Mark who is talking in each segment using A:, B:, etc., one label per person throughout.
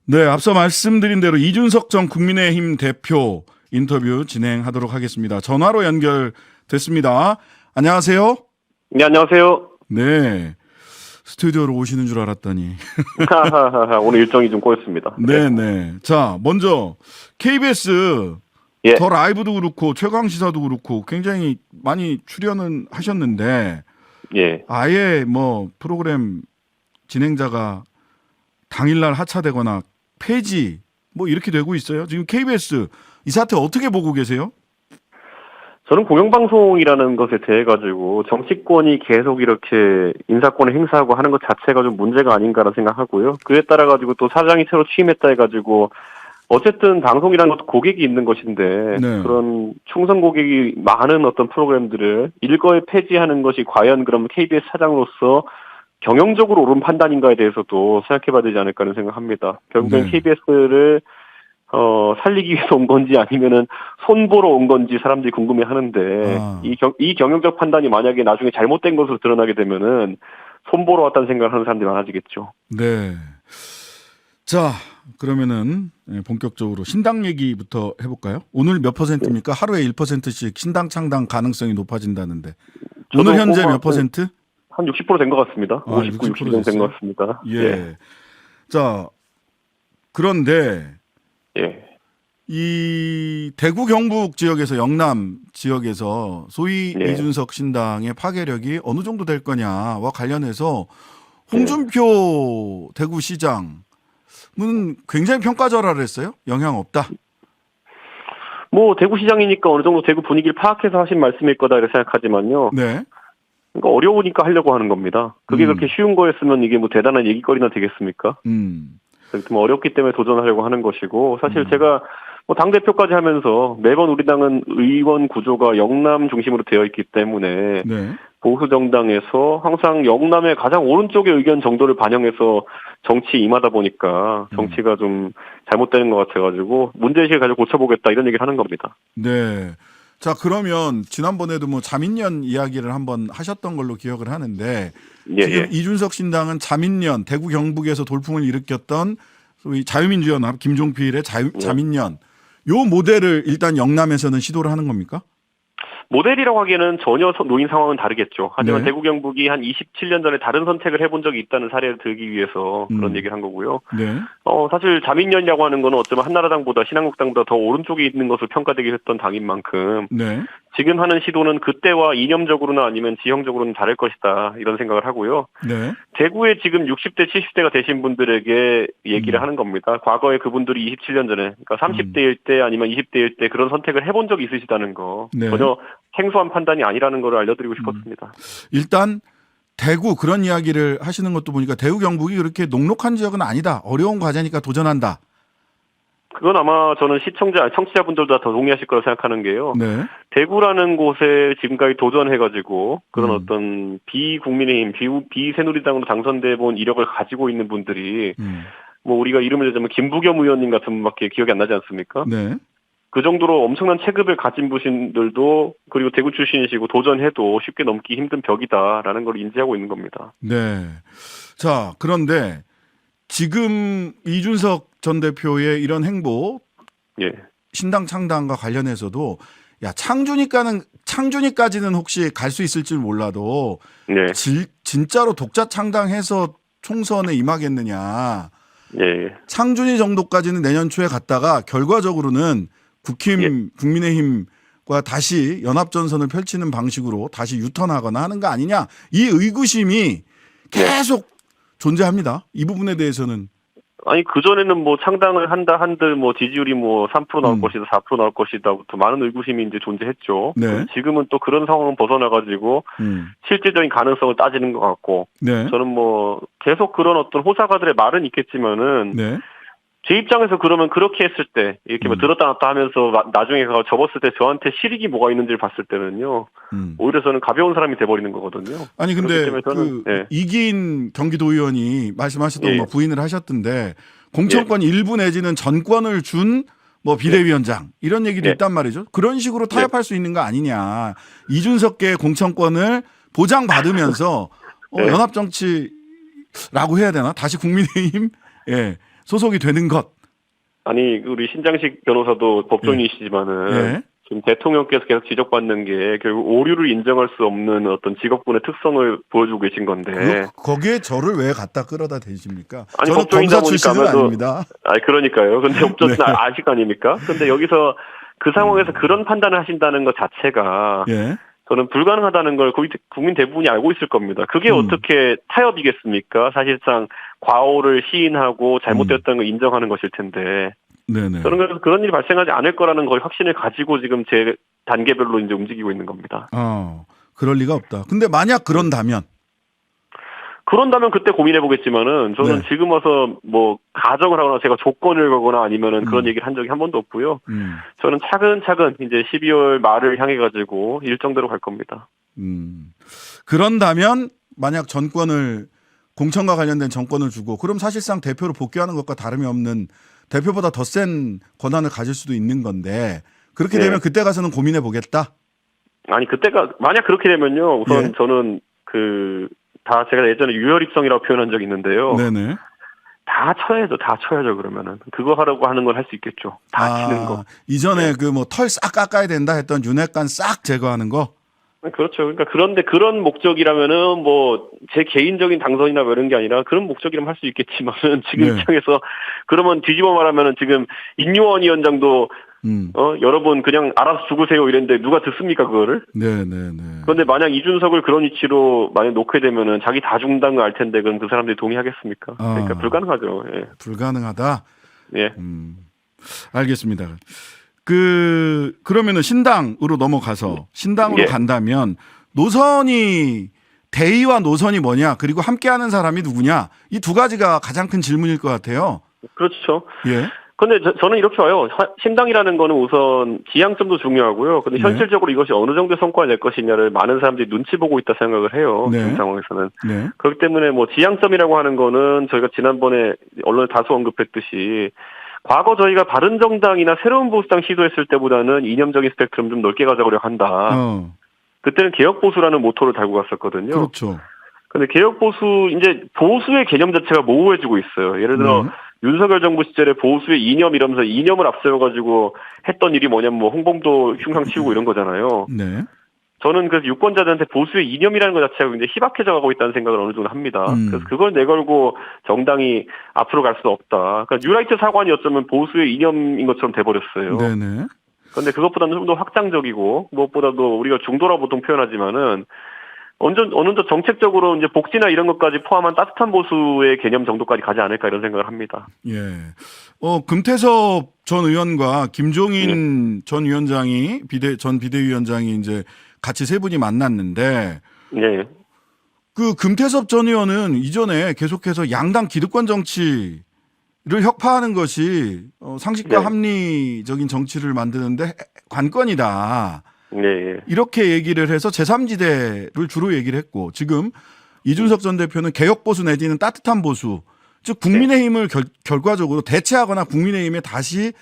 A: 네, 앞서 말씀드린 대로 이준석 전 국민의힘 대표 인터뷰 진행하도록 하겠습니다. 전화로 연결됐습니다. 안녕하세요.
B: 네, 안녕하세요.
A: 네, 스튜디오로 오시는 줄 알았더니.
B: 오늘 일정이 좀 꼬였습니다.
A: 네네. 자, 먼저 KBS
B: 예.
A: 더 라이브도 그렇고 최강 시사도 그렇고 굉장히 많이 출연은 하셨는데
B: 예.
A: 아예 뭐 프로그램 진행자가 당일날 하차되거나 폐지 뭐 이렇게 되고 있어요. 지금 KBS 이 사태 어떻게 보고 계세요?
B: 저는 공영방송이라는 것에 대해 가지고 정치권이 계속 이렇게 인사권을 행사하고 하는 것 자체가 좀 문제가 아닌가라 생각하고요. 그에 따라 가지고 또 사장이 새로 취임했다 해가지고 어쨌든 방송이라는 것도 고객이 있는 것인데
A: 네.
B: 그런 충성 고객이 많은 어떤 프로그램들을 일거에 폐지하는 것이 과연 그럼 KBS 사장으로서 경영적으로 옳은 판단인가에 대해서도 생각해봐야 되지 않을까 하는 생각합니다. 결국엔
A: 네.
B: KBS를 살리기 위해서 온 건지 아니면은 손보러 온 건지 사람들이 궁금해하는데 이 경영적 판단이 만약에 나중에 잘못된 것으로 드러나게 되면은 손보러 왔다는 생각을 하는 사람들이 많아지겠죠.
A: 네. 자, 그러면은 본격적으로 신당 얘기부터 해볼까요? 오늘 몇 %입니까? 하루에 1%씩 신당 창당 가능성이 높아진다는데 오늘 현재 몇 %?
B: 한 60% 된 것 같습니다. 59, 60 정도 된 것 같습니다.
A: 예. 자, 그런데
B: 예.
A: 이 대구 경북 지역에서 영남 지역에서 소위
B: 예.
A: 이준석 신당의 파괴력이 어느 정도 될 거냐와 관련해서 홍준표 대구시장은 굉장히 평가절하를 했어요. 영향 없다.
B: 뭐 대구시장이니까 어느 정도 대구 분위기를 파악해서 하신 말씀일 거다 이렇게 생각하지만요.
A: 네.
B: 그러니까 어려우니까 하려고 하는 겁니다. 그게 그렇게 쉬운 거였으면 이게 뭐 대단한 얘기거리나 되겠습니까? 좀 어렵기 때문에 도전하려고 하는 것이고 사실 제가 뭐 당대표까지 하면서 매번 우리 당은 의원 구조가 영남 중심으로 되어 있기 때문에
A: 네.
B: 보수 정당에서 항상 영남의 가장 오른쪽의 의견 정도를 반영해서 정치에 임하다 보니까 정치가 좀 잘못되는 것 같아가지고 문제의식을 가지고 고쳐보겠다 이런 얘기를 하는 겁니다.
A: 네. 자, 그러면 지난번에도 뭐 자민련 이야기를 한번 하셨던 걸로 기억을 하는데 지금 이준석 신당은 자민련 대구 경북에서 돌풍을 일으켰던 소위 자유민주연합 김종필의 자민련 요 모델을 일단 영남에서는 시도를 하는 겁니까?
B: 모델이라고 하기에는 전혀 놓인 상황은 다르겠죠. 하지만
A: 네.
B: 대구 경북이 한 27년 전에 다른 선택을 해본 적이 있다는 사례를 들기 위해서 그런 얘기를 한 거고요.
A: 네.
B: 사실 자민련이라고 하는 거는 어쩌면 한나라당보다 신한국당보다 더 오른쪽에 있는 것으로 평가되게 했던 당인 만큼
A: 네.
B: 지금 하는 시도는 그때와 이념적으로나 아니면 지형적으로는 다를 것이다 이런 생각을 하고요.
A: 네.
B: 대구에 지금 60대, 70대가 되신 분들에게 얘기를 하는 겁니다. 과거에 그분들이 27년 전에, 그러니까 30대일 때 아니면 20대일 때 그런 선택을 해본 적이 있으시다는 거.
A: 네.
B: 전혀 생소한 판단이 아니라는 걸 알려드리고 싶었습니다.
A: 일단 대구 그런 이야기를 하시는 것도 보니까 대구 경북이 그렇게 녹록한 지역은 아니다. 어려운 과제니까 도전한다.
B: 그건 아마 저는 청취자분들도 다 동의하실 거라고 생각하는 게요.
A: 네.
B: 대구라는 곳에 지금까지 도전해가지고 그런 어떤 비국민의힘, 비새누리당으로 당선돼 본 이력을 가지고 있는 분들이 뭐 우리가 이름을 대자면 김부겸 의원님 같은 분밖에 기억이 안 나지 않습니까?
A: 네.
B: 그 정도로 엄청난 체급을 가진 분들도 그리고 대구 출신이시고 도전해도 쉽게 넘기 힘든 벽이다라는 걸 인지하고 있는 겁니다.
A: 네. 자, 그런데 지금 이준석 전 대표의 이런 행보, 신당 창당과 관련해서도 야 창준이까지는 혹시 갈 수 있을지 몰라도 진짜로 독자 창당해서 총선에 임하겠느냐. 창준이 정도까지는 내년 초에 갔다가 결과적으로는 국민의힘과 다시 연합전선을 펼치는 방식으로 다시 유턴하거나 하는 거 아니냐. 이 의구심이 계속 존재합니다. 이 부분에 대해서는.
B: 아니, 그전에는 뭐 창당을 한다 한들 뭐 지지율이 뭐 3% 나올 것이다, 4% 나올 것이다부터 많은 의구심이 이제 존재했죠.
A: 네.
B: 지금은 또 그런 상황은 벗어나가지고 실질적인 가능성을 따지는 것 같고.
A: 네.
B: 저는 뭐 계속 그런 어떤 호사가들의 말은 있겠지만은 제 입장에서 그러면 그렇게 했을 때 이렇게 뭐 들었다 놨다 하면서 나중에 가서 접었을 때 저한테 실익이 뭐가 있는지를 봤을 때는요. 오히려 저는 가벼운 사람이 돼버리는 거거든요.
A: 아니 근데 이기인 경기도의원이 말씀하셨던 거 부인을 하셨던데 공천권 일부 내지는 전권을 준 뭐 비대위원장 이런 얘기도 있단 말이죠. 그런 식으로 타협할 수 있는 거 아니냐. 이준석계 공천권을 보장받으면서 연합정치라고 해야 되나? 다시 국민의힘 소속이 되는 것.
B: 아니 우리 신장식 변호사도 법조인이시지만은
A: 예.
B: 지금 대통령께서 계속 지적받는 게 결국 오류를 인정할 수 없는 어떤 직업군의 특성을 보여주고 계신 건데
A: 거기에 저를 왜 갖다 끌어다 대십니까?
B: 아니,
A: 저는
B: 법조인이다
A: 검사 출신은
B: 보니까
A: 아닙니다.
B: 아니 그러니까요. 근데 법조인
A: 네.
B: 아실 거 아닙니까? 근데 여기서 그 상황에서 그런 판단을 하신다는 것 자체가
A: 예.
B: 저는 불가능하다는 걸 국민 대부분이 알고 있을 겁니다. 그게 어떻게 타협이겠습니까? 사실상 과오를 시인하고 잘못됐다는 걸 인정하는 것일 텐데.
A: 네네.
B: 저는 그래서 그런 일이 발생하지 않을 거라는 거의 확신을 가지고 지금 제 단계별로 이제 움직이고 있는 겁니다.
A: 그럴 리가 없다. 근데 만약 그런다면
B: 그때 고민해 보겠지만은 저는
A: 네.
B: 지금 와서 뭐 가정을 하거나 제가 조건을 거거나 아니면은 그런 얘기를 한 적이 한 번도 없고요. 저는 차근차근 이제 12월 말을 향해 가지고 일정대로 갈 겁니다.
A: 그런다면 만약 공천과 관련된 정권을 주고 그럼 사실상 대표로 복귀하는 것과 다름이 없는 대표보다 더 센 권한을 가질 수도 있는 건데 그렇게 되면 그때 가서는 고민해 보겠다.
B: 아니 그때가 만약 그렇게 되면요. 우선
A: 예.
B: 저는 다 제가 예전에 유혈입성이라고 표현한 적이 있는데요.
A: 네네.
B: 다 쳐야죠 그러면은 그거 하라고 하는 걸 할 수 있겠죠. 다 치는 거.
A: 이전에 그 뭐 털 싹 깎아야 된다 했던 윤핵관 싹 제거하는 거.
B: 그렇죠. 그러니까 그런데 그런 목적이라면은 뭐 제 개인적인 당선이나 뭐 이런 게 아니라 그런 목적이라면 할 수 있겠지만은 지금
A: 네.
B: 입장에서 그러면 뒤집어 말하면은 지금 인요원 위원장도 여러분 그냥 알아서 죽으세요 이랬는데 누가 듣습니까 그거를?
A: 네네네.
B: 그런데 만약 이준석을 그런 위치로 만약 놓게 되면은 자기 다 죽는다는 걸 알 텐데 그럼 그 사람들이 동의하겠습니까? 그러니까 불가능하죠. 예.
A: 불가능하다.
B: 예.
A: 알겠습니다. 그러면은 신당으로 넘어가서 신당으로 간다면 노선이 대의와 노선이 뭐냐 그리고 함께하는 사람이 누구냐 이 두 가지가 가장 큰 질문일 것 같아요.
B: 그렇죠.
A: 예.
B: 근데 저는 이렇게 봐요. 신당이라는 거는 우선 지향점도 중요하고요. 근데 현실적으로 이것이 어느 정도의 성과를 낼 것이냐를 많은 사람들이 눈치 보고 있다 생각을 해요.
A: 네.
B: 지금 상황에서는.
A: 네.
B: 그렇기 때문에 뭐 지향점이라고 하는 거는 저희가 지난번에 언론에 다수 언급했듯이 과거 저희가 바른정당이나 새로운 보수당 시도했을 때보다는 이념적인 스펙트럼 좀 넓게 가져가려 한다. 그때는 개혁보수라는 모토를 달고 갔었거든요.
A: 그렇죠.
B: 근데 개혁보수, 이제 보수의 개념 자체가 모호해지고 있어요. 예를 들어, 윤석열 정부 시절에 보수의 이념 이러면서 이념을 앞세워가지고 했던 일이 뭐냐면 뭐 홍범도 흉상 치우고 이런 거잖아요.
A: 네.
B: 저는 그래서 유권자들한테 보수의 이념이라는 것 자체가 굉장히 희박해져 가고 있다는 생각을 어느 정도 합니다. 그래서 그걸 내걸고 정당이 앞으로 갈 수는 없다. 그러니까 뉴라이트 사관이 어쩌면 보수의 이념인 것처럼 돼버렸어요.
A: 네네.
B: 그런데 그것보다는 좀 더 확장적이고 무엇보다도 우리가 중도라 보통 표현하지만은 어느 정도 정책적으로 이제 복지나 이런 것까지 포함한 따뜻한 보수의 개념 정도까지 가지 않을까 이런 생각을 합니다.
A: 예. 금태섭 전 의원과 김종인 전 위원장이 전 비대위원장이 이제 같이 세 분이 만났는데
B: 네.
A: 그 금태섭 전 의원은 이전에 계속해서 양당 기득권 정치를 혁파하는 것이 상식과 합리적인 정치를 만드는데 관건이다.
B: 네.
A: 이렇게 얘기를 해서 제3지대를 주로 얘기를 했고 지금 이준석 전 대표는 개혁보수 내지는 따뜻한 보수 즉 국민의힘을 결과적으로 대체하거나 국민의힘에 다시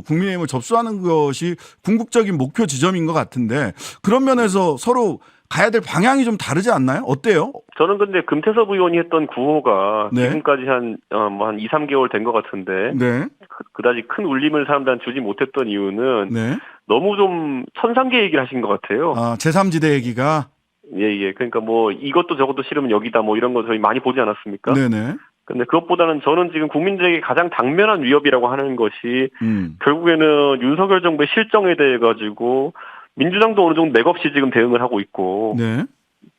A: 국민의힘을 접수하는 것이 궁극적인 목표 지점인 것 같은데 그런 면에서 서로 가야 될 방향이 좀 다르지 않나요? 어때요?
B: 저는 근데 금태섭 의원이 했던 구호가
A: 네.
B: 지금까지 한 2, 3개월 된 것 같은데
A: 네.
B: 그다지 큰 울림을 사람들한테 주지 못했던 이유는
A: 네.
B: 너무 좀 천상계 얘기를 하신 것 같아요.
A: 제3지대 얘기가
B: 예. 그러니까 뭐 이것도 저것도 싫으면 여기다 뭐 이런 거 저희 많이 보지 않았습니까?
A: 네네.
B: 근데 그것보다는 저는 지금 국민들에게 가장 당면한 위협이라고 하는 것이 결국에는 윤석열 정부의 실정에 대해 가지고 민주당도 어느 정도 맥없이 지금 대응을 하고 있고
A: 네.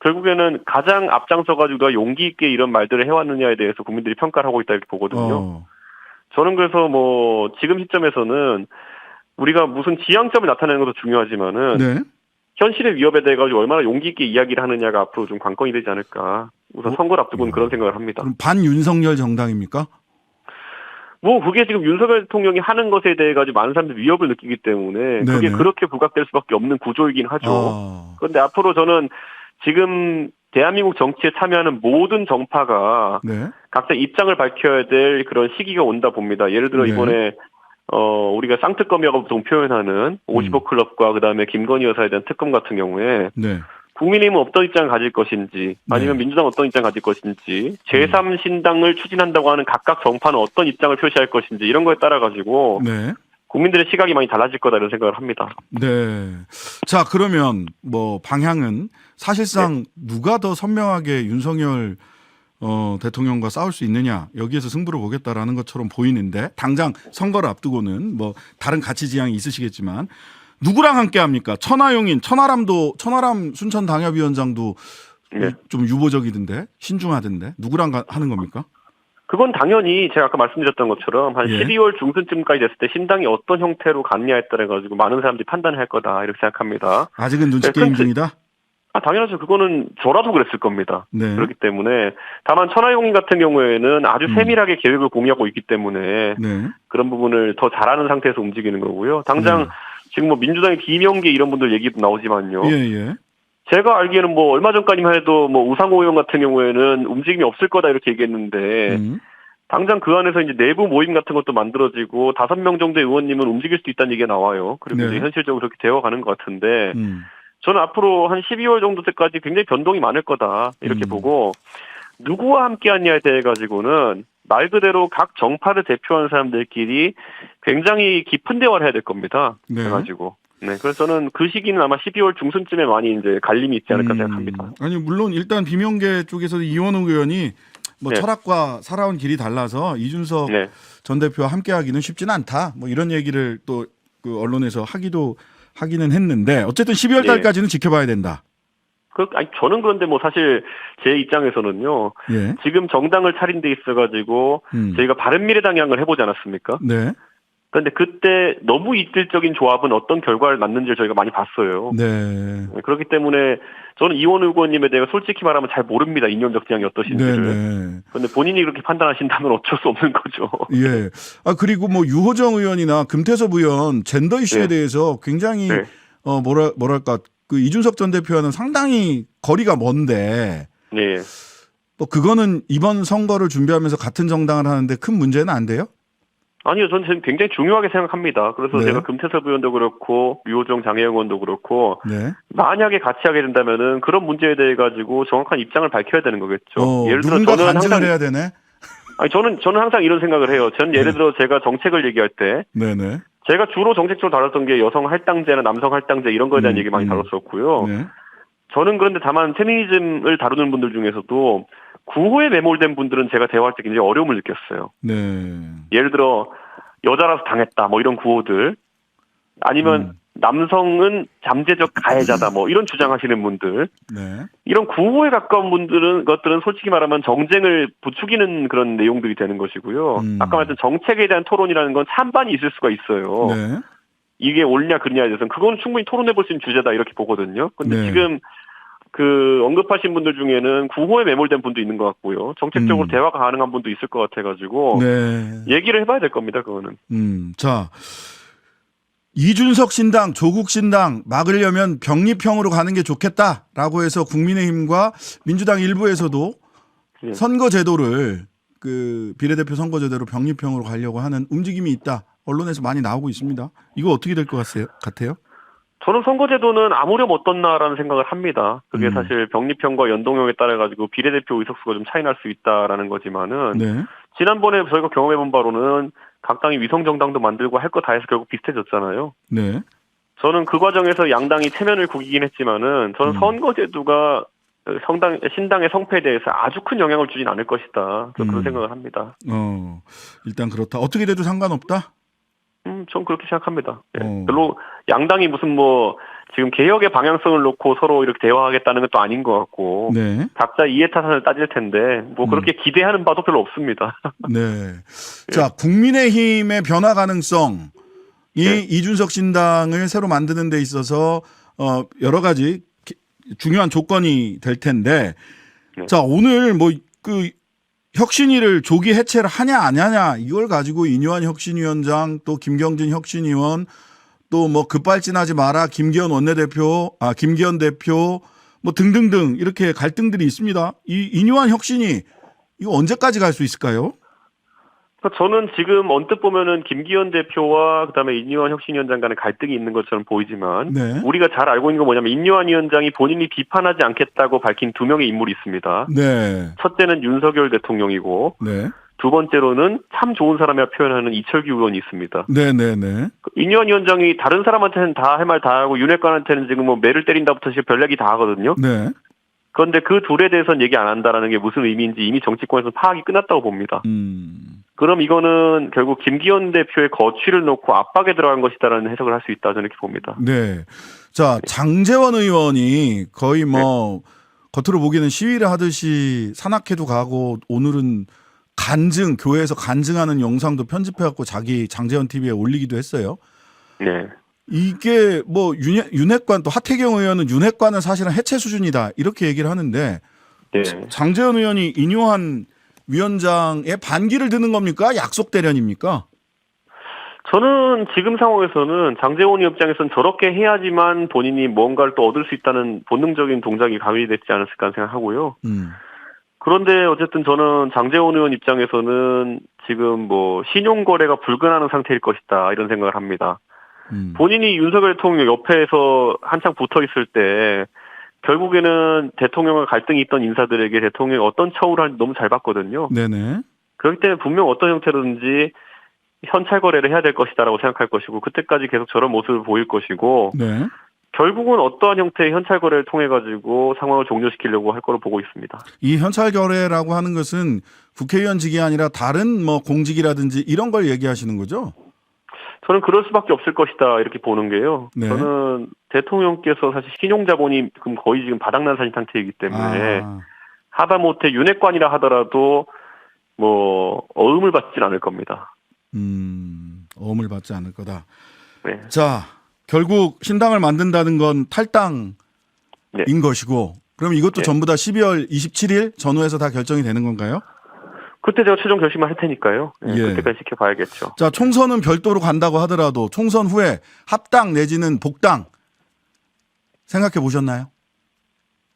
B: 결국에는 가장 앞장서 가지고 용기 있게 이런 말들을 해왔느냐에 대해서 국민들이 평가를 하고 있다 이렇게 보거든요. 저는 그래서 뭐 지금 시점에서는 우리가 무슨 지향점이 나타내는 것도 중요하지만은
A: 네.
B: 현실의 위협에 대해 가지고 얼마나 용기 있게 이야기를 하느냐가 앞으로 좀 관건이 되지 않을까. 우선 선거를 앞두고는 그런 생각을 합니다.
A: 그럼 반윤석열 정당입니까?
B: 뭐 그게 지금 윤석열 대통령이 하는 것에 대해 가지고 많은 사람들이 위협을 느끼기 때문에 그게 그렇게 부각될 수밖에 없는 구조이긴 하죠. 그런데 앞으로 저는 지금 대한민국 정치에 참여하는 모든 정파가 각자 입장을 밝혀야 될 그런 시기가 온다 봅니다. 예를 들어 이번에 우리가 쌍특검이라고 보통 표현하는 55클럽과 그다음에 김건희 여사에 대한 특검 같은 경우에 국민의힘은 어떤 입장을 가질 것인지 아니면 민주당은 어떤 입장을 가질 것인지 제3신당을 추진한다고 하는 각각 정파는 어떤 입장을 표시할 것인지 이런 거에 따라 가지고 국민들의 시각이 많이 달라질 거다 이런 생각을 합니다.
A: 네. 자, 그러면 뭐 방향은 사실상 누가 더 선명하게 윤석열 대통령과 싸울 수 있느냐 여기에서 승부를 보겠다라는 것처럼 보이는데 당장 선거를 앞두고는 뭐 다른 가치 지향이 있으시겠지만 누구랑 함께 합니까? 천하용인, 천하람 순천 당협위원장도 좀 유보적이던데 신중하던데 누구랑 하는 겁니까?
B: 그건 당연히 제가 아까 말씀드렸던 것처럼 한 12월 중순쯤까지 됐을 때 신당이 어떤 형태로 갔냐에 따라 가지고 많은 사람들이 판단할 거다 이렇게 생각합니다.
A: 아직은 눈치 게임 중이다?
B: 당연하죠. 그거는 저라도 그랬을 겁니다.
A: 네.
B: 그렇기 때문에 다만 천하용인 같은 경우에는 아주 세밀하게 계획을 공유하고 있기 때문에 그런 부분을 더 잘하는 상태에서 움직이는 거고요. 당장 지금 뭐 민주당의 김영계 이런 분들 얘기도 나오지만요. 제가 알기에는 뭐 얼마 전까지만 해도 뭐 우상호 의원 같은 경우에는 움직임이 없을 거다 이렇게 얘기했는데 당장 그 안에서 이제 내부 모임 같은 것도 만들어지고 5명 정도의 의원님은 움직일 수 있다는 얘기가 나와요. 그리고 이제 현실적으로 그렇게 되어가는 것 같은데 저는 앞으로 한 12월 정도 때까지 굉장히 변동이 많을 거다 이렇게 보고 누구와 함께하냐에 대해 가지고는 말 그대로 각 정파를 대표하는 사람들끼리 굉장히 깊은 대화를 해야 될 겁니다. 그래가지고. 그래서 저는 그 시기는 아마 12월 중순쯤에 많이 이제 갈림이 있지 않을까 생각합니다.
A: 아니, 물론 일단 비명계 쪽에서 이원우 의원이 뭐 철학과 살아온 길이 달라서 이준석 전 대표와 함께 하기는 쉽지는 않다. 뭐 이런 얘기를 또 그 언론에서 하기는 했는데 어쨌든 12월 달까지는 지켜봐야 된다.
B: 저는 그런데 뭐 사실 제 입장에서는요. 지금 정당을 차린 데 있어가지고 저희가 바른미래당 양을 해보지 않았습니까? 그런데 그때 너무 이질적인 조합은 어떤 결과를 낳는지를 저희가 많이 봤어요. 그렇기 때문에 저는 이원우 의원님에 대해 솔직히 말하면 잘 모릅니다. 이념적 지향이 어떠신지를. 그런데 본인이 그렇게 판단하신다면 어쩔 수 없는 거죠.
A: 그리고 뭐 유호정 의원이나 금태섭 의원 젠더 이슈에 대해서 굉장히 뭐랄까 그 이준석 전 대표와는 상당히 거리가 먼데 뭐 그거는 이번 선거를 준비하면서 같은 정당을 하는데 큰 문제는 안 돼요?
B: 아니요, 저는 굉장히 중요하게 생각합니다. 그래서 제가 금태섭 의원도 그렇고 유호정 장혜영 의원도 그렇고 만약에 같이 하게 된다면은 그런 문제에 대해 가지고 정확한 입장을 밝혀야 되는 거겠죠.
A: 예를 들어 누군가 저는 간증을 해야 되네.
B: 저는 항상 이런 생각을 해요. 저는 예를 들어 제가 정책을 얘기할 때 제가 주로 정책적으로 다뤘던 게 여성 할당제나 남성 할당제 이런 거에 대한 얘기 많이 다뤘었고요. 저는 그런데 다만 페미니즘을 다루는 분들 중에서도 구호에 매몰된 분들은 제가 대화할 때 굉장히 어려움을 느꼈어요. 예를 들어 여자라서 당했다 뭐 이런 구호들 아니면 남성은 잠재적 가해자다 뭐 이런 주장하시는 분들 이런 구호에 가까운 것들은 솔직히 말하면 정쟁을 부추기는 그런 내용들이 되는 것이고요. 아까 말했던 정책에 대한 토론이라는 건 찬반이 있을 수가 있어요. 이게 옳냐 그르냐에 대해서는 그건 충분히 토론해 볼 수 있는 주제다 이렇게 보거든요. 근데 지금 그 언급하신 분들 중에는 구호에 매몰된 분도 있는 것 같고요. 정책적으로 대화가 가능한 분도 있을 것 같아가지고 얘기를 해봐야 될 겁니다. 그거는.
A: 자, 이준석 신당, 조국 신당 막으려면 병립형으로 가는 게 좋겠다라고 해서 국민의힘과 민주당 일부에서도 선거제도를 그 비례대표 선거제도로 병립형으로 가려고 하는 움직임이 있다. 언론에서 많이 나오고 있습니다. 이거 어떻게 될 것 같아요?
B: 저는 선거제도는 아무렴 어떻나라는 생각을 합니다. 그게 사실 병립형과 연동형에 따라 가지고 비례대표 의석수가 좀 차이 날 수 있다라는 거지만은 지난번에 저희가 경험해본 바로는 각 당이 위성정당도 만들고 할 거 다 해서 결국 비슷해졌잖아요. 저는 그 과정에서 양당이 체면을 구기긴 했지만은 저는 선거제도가 신당의 성패에 대해서 아주 큰 영향을 주진 않을 것이다. 저는 그런 생각을 합니다.
A: 일단 그렇다. 어떻게 돼도 상관없다?
B: 전 그렇게 생각합니다. 별로 양당이 무슨 뭐 지금 개혁의 방향성을 놓고 서로 이렇게 대화하겠다는 것도 아닌 것 같고 각자 이해타산을 따질 텐데 뭐 그렇게 기대하는 바도 별로 없습니다.
A: 자, 국민의힘의 변화 가능성이 이준석 신당을 새로 만드는 데 있어서 여러 가지 중요한 조건이 될 텐데 자, 오늘 뭐 그 혁신위를 조기 해체를 하냐 안 하냐 이걸 가지고 인요한 혁신위원장 또 김경진 혁신위원 또 뭐 급발진하지 마라 김기현 대표 뭐 등등등 이렇게 갈등들이 있습니다. 이 인요한 혁신이 이거 언제까지 갈 수 있을까요?
B: 저는 지금 언뜻 보면은 김기현 대표와 그다음에 인요한 혁신위원장 간의 갈등이 있는 것처럼 보이지만
A: 네.
B: 우리가 잘 알고 있는 건 뭐냐면 인요한 위원장이 본인이 비판하지 않겠다고 밝힌 두 명의 인물이 있습니다.
A: 네.
B: 첫째는 윤석열 대통령이고
A: 네.
B: 두 번째로는 참 좋은 사람이라 표현하는 이철규 의원이 있습니다.
A: 네네네.
B: 인요한 위원장이 다른 사람한테는 다 할 말 다 하고 윤핵관한테는 지금 뭐 매를 때린다부터 지금 별 얘기 다 하거든요.
A: 네.
B: 그런데 그 둘에 대해서는 얘기 안 한다라는 게 무슨 의미인지 이미 정치권에서 파악이 끝났다고 봅니다. 그럼 이거는 결국 김기현 대표의 거취를 놓고 압박에 들어간 것이다라는 해석을 할 수 있다 저는 이렇게 봅니다.
A: 네. 자, 장제원 의원이 거의 뭐 겉으로 보기에는 시위를 하듯이 산악회도 가고 오늘은 간증, 교회에서 간증하는 영상도 편집해갖고 자기 장제원 TV에 올리기도 했어요.
B: 네.
A: 이게 뭐 윤핵관 또 하태경 의원은 윤핵관은 사실은 해체 수준이다 이렇게 얘기를 하는데
B: 네.
A: 장제원 의원이 인요한 위원장의 반기를 드는 겁니까? 약속 대련입니까?
B: 저는 지금 상황에서는 장제원 입장에서는 저렇게 해야지만 본인이 뭔가를 또 얻을 수 있다는 본능적인 동작이 가미됐지 않았을까 생각하고요. 그런데 어쨌든 저는 장제원 의원 입장에서는 지금 뭐 신용거래가 불가능한 상태일 것이다 이런 생각을 합니다. 본인이 윤석열 대통령 옆에서 한창 붙어 있을 때 결국에는 대통령과 갈등이 있던 인사들에게 대통령이 어떤 처우를 하는지 너무 잘 봤거든요.
A: 네네.
B: 그렇기 때문에 분명 어떤 형태로든지 현찰 거래를 해야 될 것이다라고 생각할 것이고 그때까지 계속 저런 모습을 보일 것이고
A: 네.
B: 결국은 어떠한 형태의 현찰 거래를 통해 가지고 상황을 종료시키려고 할 거로 보고 있습니다.
A: 이 현찰 거래라고 하는 것은 국회의원직이 아니라 다른 뭐 공직이라든지 이런 걸 얘기하시는 거죠?
B: 저는 그럴 수밖에 없을 것이다 이렇게 보는 게요.
A: 네.
B: 저는 대통령께서 사실 신용자본이 거의 지금 바닥난 상태이기 때문에 하다못해 윤핵관이라 하더라도 뭐 어음을 받진 않을 겁니다.
A: 어음을 받지 않을 거다.
B: 네.
A: 자, 결국 신당을 만든다는 건 탈당인
B: 네.
A: 것이고 그럼 이것도
B: 네.
A: 전부 다 12월 27일 전후에서 다 결정이 되는 건가요?
B: 그때 제가 최종 결심을 할 테니까요. 네,
A: 예.
B: 그때까지 지켜봐야겠죠.
A: 자, 총선은 별도로 간다고 하더라도 총선 후에 합당 내지는 복당 생각해 보셨나요?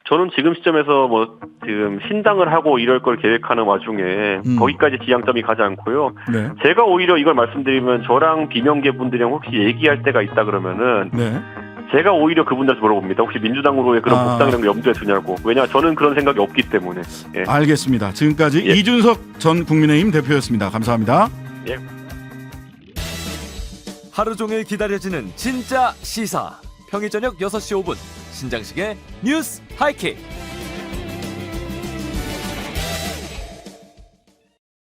B: 저는 지금 시점에서 뭐 지금 신당을 하고 이럴 걸 계획하는 와중에 거기까지 지향점이 가지 않고요.
A: 네.
B: 제가 오히려 이걸 말씀드리면 저랑 비명계 분들이랑 혹시 얘기할 때가 있다 그러면은
A: 네.
B: 제가 오히려 그분들한테 물어봅니다. 혹시 민주당으로의 그런 복당 이런 거 염두에 두냐고. 왜냐 저는 그런 생각이 없기 때문에. 예.
A: 알겠습니다. 지금까지
B: 예.
A: 이준석 전 국민의힘 대표였습니다. 감사합니다.
B: 예.
C: 하루 종일 기다려지는 진짜 시사. 평일 저녁 6시 5분 신장식의 뉴스 하이킥.